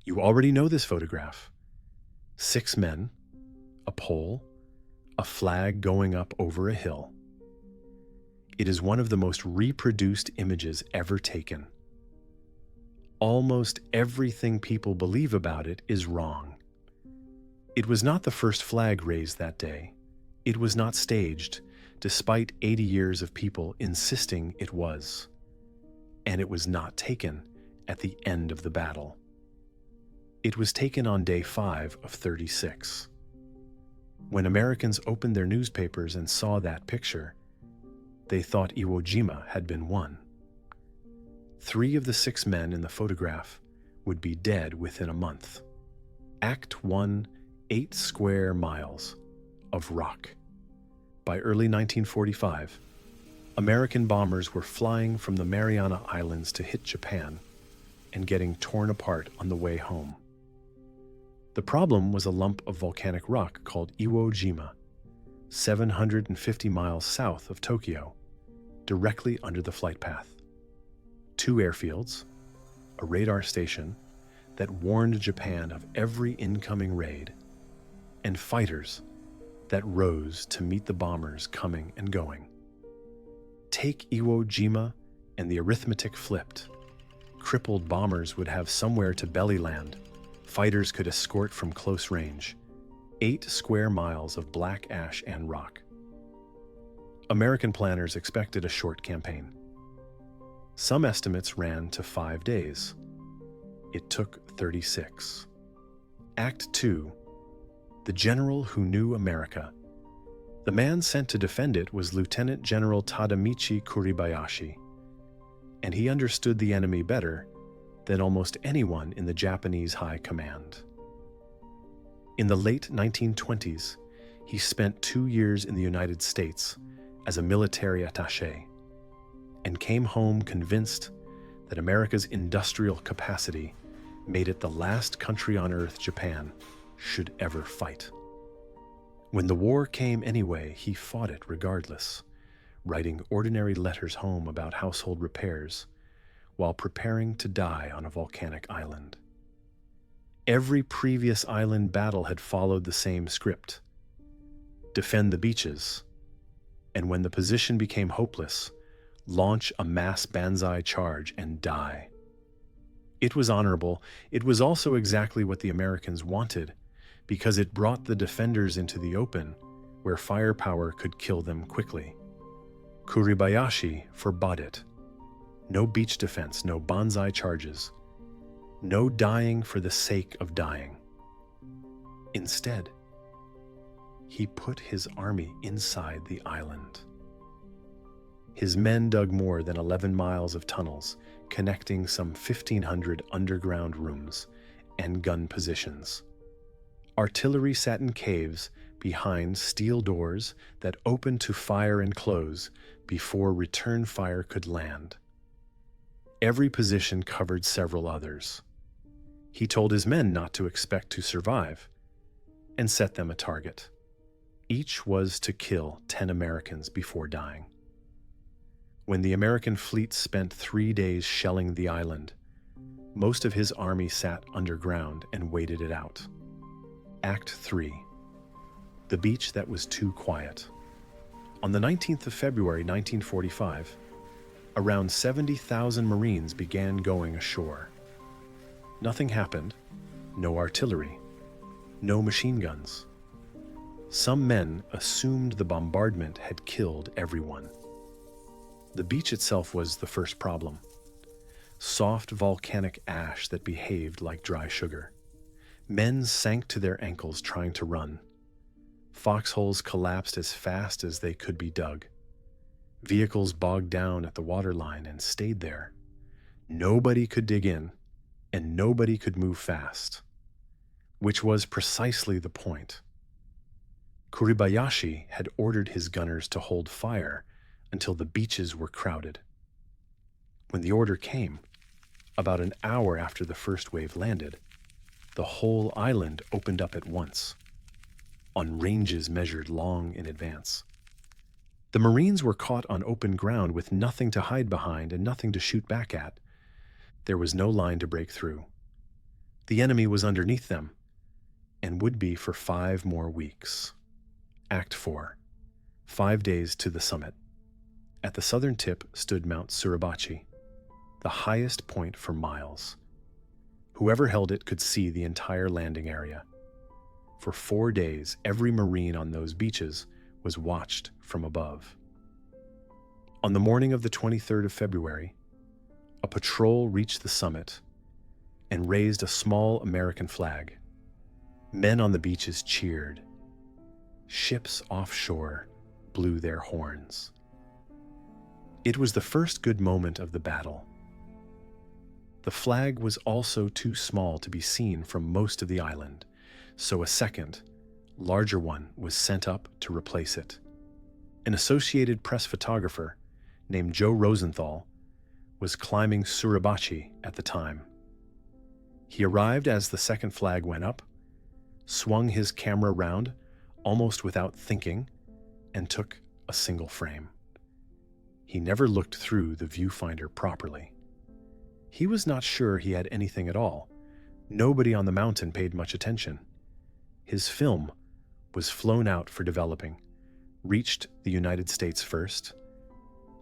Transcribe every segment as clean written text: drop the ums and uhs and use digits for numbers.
You already know this photograph. 6 men, a pole, a flag going up over a hill. It is one of the most reproduced images ever taken. Almost everything people believe about it is wrong. It was not the first flag raised that day. It was not staged, despite 80 years of people insisting it was. And it was not taken at the end of the battle. It was taken on day 5 of 36. When Americans opened their newspapers and saw that picture, they thought Iwo Jima had been won. 3 of the 6 men in the photograph would be dead within a month. Act 1, 8 square miles of rock. By early 1945, American bombers were flying from the Mariana Islands to hit Japan and getting torn apart on the way home. The problem was a lump of volcanic rock called Iwo Jima, 750 miles south of Tokyo, directly under the flight path. 2 airfields, a radar station that warned Japan of every incoming raid, and fighters that rose to meet the bombers coming and going. Take Iwo Jima and the arithmetic flipped. Crippled bombers would have somewhere to belly land. Fighters could escort from close range. 8 square miles of black ash and rock. American planners expected a short campaign. Some estimates ran to 5 days. It took 36. Act 2. The general who knew America. The man sent to defend it was Lieutenant General Tadamichi Kuribayashi, and he understood the enemy better than almost anyone in the Japanese high command. In the late 1920s, he spent 2 years in the United States as a military attaché, and came home convinced that America's industrial capacity made it the last country on earth Japan should ever fight. When the war came anyway, he fought it regardless, writing ordinary letters home about household repairs while preparing to die on a volcanic island. Every previous island battle had followed the same script: defend the beaches, and when the position became hopeless, launch a mass banzai charge and die. It was honorable. It was also exactly what the Americans wanted, because it brought the defenders into the open, where firepower could kill them quickly. Kuribayashi forbade it. No beach defense, no banzai charges, no dying for the sake of dying. Instead, he put his army inside the island. His men dug more than 11 miles of tunnels, connecting some 1,500 underground rooms and gun positions. Artillery sat in caves behind steel doors that opened to fire and close before return fire could land. Every position covered several others. He told his men not to expect to survive, and set them a target. Each was to kill 10 Americans before dying. When the American fleet spent 3 days shelling the island, most of his army sat underground and waited it out. Act 3. The beach that was too quiet. On the 19th of February 1945, around 70,000 Marines began going ashore. Nothing happened. No artillery. No machine guns. Some men assumed the bombardment had killed everyone. The beach itself was the first problem. Soft volcanic ash that behaved like dry sugar. Men sank to their ankles trying to run. Foxholes collapsed as fast as they could be dug. Vehicles bogged down at the waterline and stayed there. Nobody could dig in, and nobody could move fast, which was precisely the point. Kuribayashi had ordered his gunners to hold fire until the beaches were crowded. When the order came, about an hour after the first wave landed, the whole island opened up at once, on ranges measured long in advance. The Marines were caught on open ground with nothing to hide behind and nothing to shoot back at. There was no line to break through. The enemy was underneath them, and would be for 5 more weeks. Act 4. 5 days to the summit. At the southern tip stood Mount Suribachi, the highest point for miles. Whoever held it could see the entire landing area. For 4 days, every Marine on those beaches was watched from above. On the morning of the 23rd of February, a patrol reached the summit and raised a small American flag. Men on the beaches cheered. Ships offshore blew their horns. It was the first good moment of the battle. The flag was also too small to be seen from most of the island, so a second, larger one was sent up to replace it. An Associated Press photographer named Joe Rosenthal was climbing Suribachi at the time. He arrived as the second flag went up, swung his camera round almost without thinking, and took a single frame. He never looked through the viewfinder properly. He was not sure he had anything at all. Nobody on the mountain paid much attention. His film was flown out for developing, reached the United States first,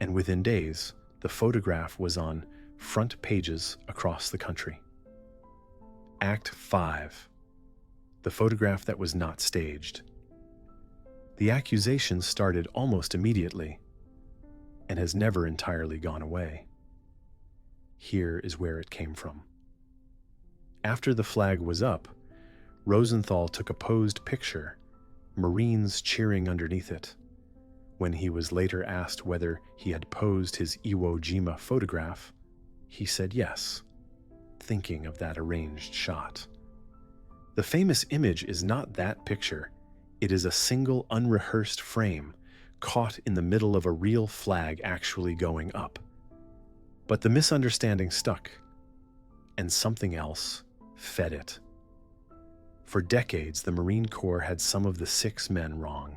and within days, the photograph was on front pages across the country. Act 5. The photograph that was not staged. The accusation started almost immediately and has never entirely gone away. Here is where it came from. After the flag was up, Rosenthal took a posed picture, Marines cheering underneath it. When he was later asked whether he had posed his Iwo Jima photograph, he said yes, thinking of that arranged shot. The famous image is not that picture. It is a single unrehearsed frame caught in the middle of a real flag actually going up. But the misunderstanding stuck, and something else fed it. For decades, the Marine Corps had some of the 6 men wrong.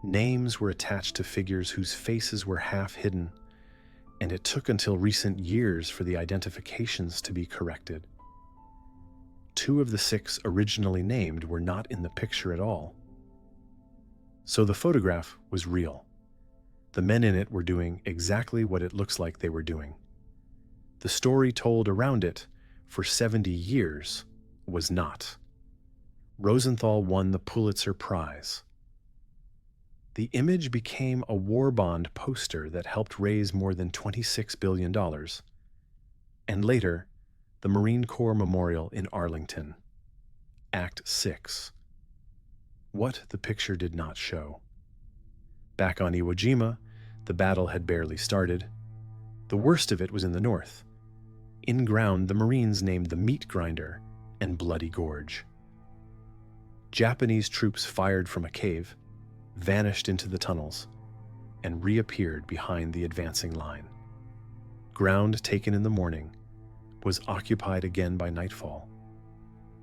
Names were attached to figures whose faces were half hidden, and it took until recent years for the identifications to be corrected. 2 of the 6 originally named were not in the picture at all. So the photograph was real. The men in it were doing exactly what it looks like they were doing. The story told around it for 70 years was not. Rosenthal won the Pulitzer Prize. The image became a war bond poster that helped raise more than $26 billion, and later, the Marine Corps Memorial in Arlington. Act 6. What the picture did not show. Back on Iwo Jima, the battle had barely started. The worst of it was in the north. In ground, the Marines named the Meat Grinder and Bloody Gorge. Japanese troops fired from a cave, vanished into the tunnels, and reappeared behind the advancing line. Ground taken in the morning was occupied again by nightfall,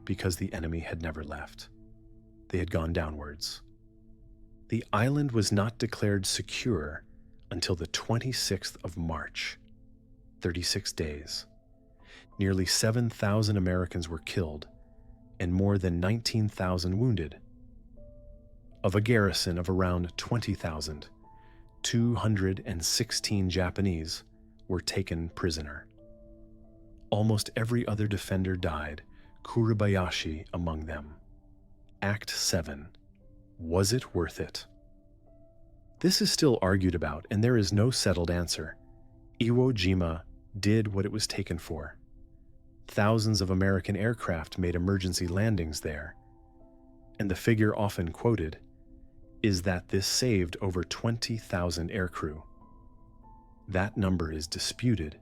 because the enemy had never left. They had gone downwards. The island was not declared secure until the 26th of March, 36 days. Nearly 7,000 Americans were killed and more than 19,000 wounded. Of a garrison of around 20,000, 216 Japanese were taken prisoner. Almost every other defender died, Kuribayashi among them. Act 7. Was it worth it? This is still argued about, and there is no settled answer. Iwo Jima did what it was taken for. Thousands of American aircraft made emergency landings there, and the figure often quoted is that this saved over 20,000 aircrew. That number is disputed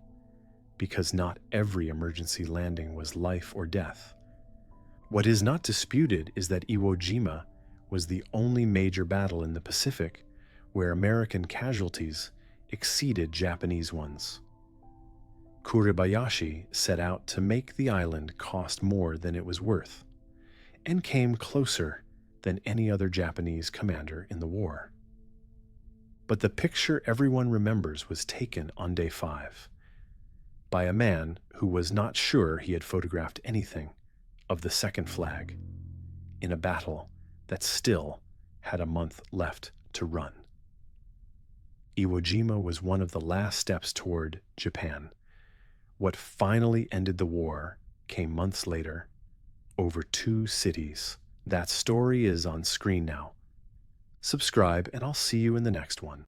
because not every emergency landing was life or death. What is not disputed is that Iwo Jima was the only major battle in the Pacific where American casualties exceeded Japanese ones. Kuribayashi set out to make the island cost more than it was worth, and came closer than any other Japanese commander in the war. But the picture everyone remembers was taken on day 5. by a man who was not sure he had photographed anything of the second flag in a battle that still had a month left to run. Iwo Jima was one of the last steps toward Japan. What finally ended the war came months later, over 2 cities. That story is on screen now. Subscribe, and I'll see you in the next one.